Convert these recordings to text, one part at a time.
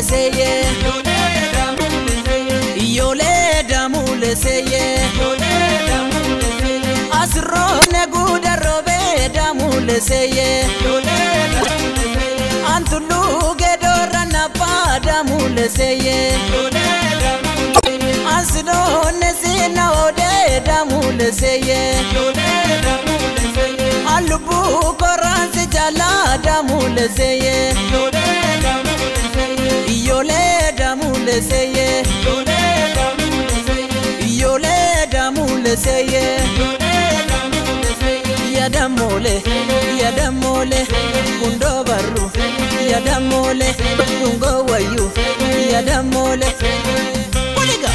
seye Ijoollee daamule seye Asirroone guuda roobee daamule seye Antuluu geedorra nabbaa daamule seye Asirroone siina oodee daamule seye Alubuu koraansi jaalaa daamule seye Ijoollee daamule seye Ijoollee daamule seye Yadamole Kundo barru Yadamole Dungo wayu Yadamole Poliga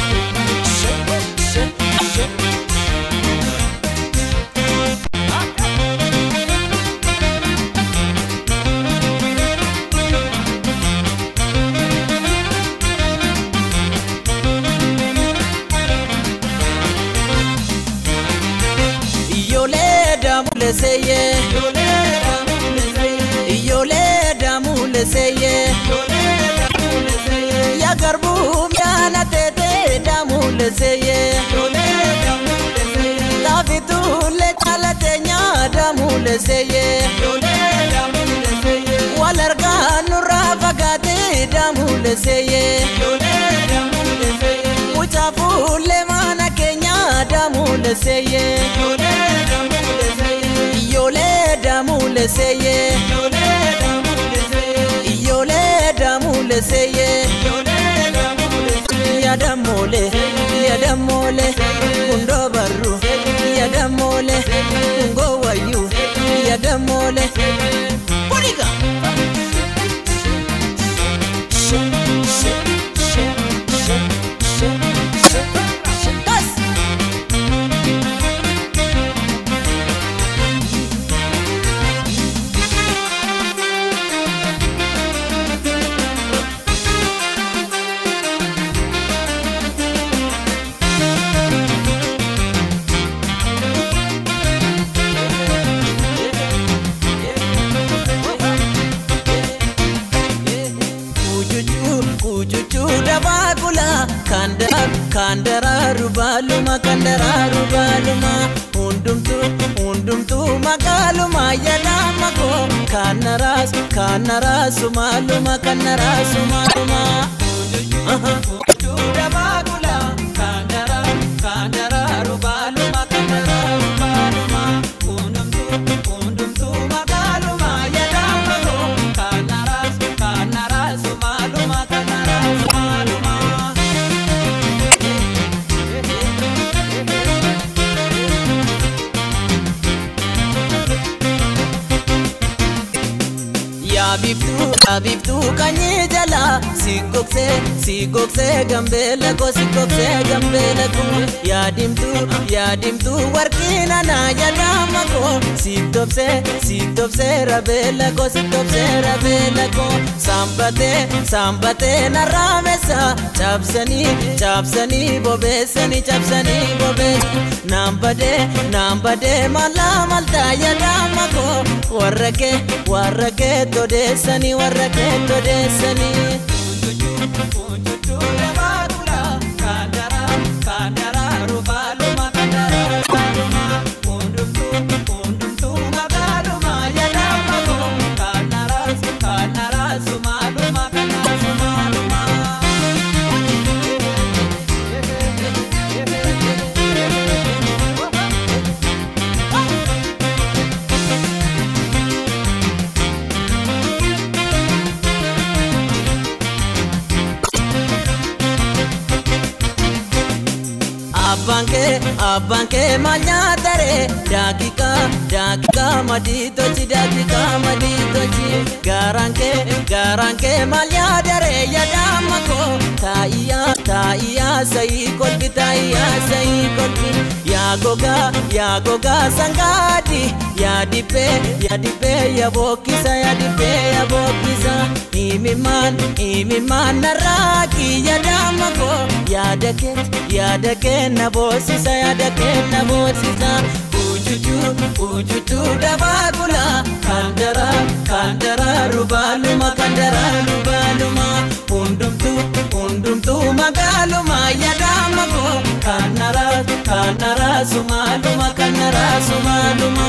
Ijoollee daamule seye Ijoollee daamule seye Ya garbuu miyaana teetee daamule seye Taafituulee caalatee nyaa daamule seye Wal argaa nurraa fagaatee daamule seye Mucaafuulee maana keenyaa daamule seye Ijoollee daamule seye Ijoollee daamule seye Yadamole Kundo barru Yadamole Dungo wayu Yadamole Poliga Kandararu baluma Hundumtu magaluma yadama ko Kanarasu maluma Kanarasu maluma Dabagula Kandararu baluma Hundumtu magaluma yadama ko Kanarasu maluma Kanarasu maluma Abibtu kanye jala Sigokse gambele ko Yadimtu warkina na yadama ko Sitopse rabela ko Sambate na ramesa Chapsani bobesani Nambade malta yadama ko Warrake todesani Unjuju dabagula Kandararu baluma Hundumtu magaluma yadama ko Kanarasu maluma Abanke manyatare dakika madito garanke manyatare yadamako taiya sai kolbi yagoga sangadi yadipe yabokisa imiman naraki yadamako yadake nabosisa ujuju dabagula kandara rubaluma raasu maaluma kan raasu maaluma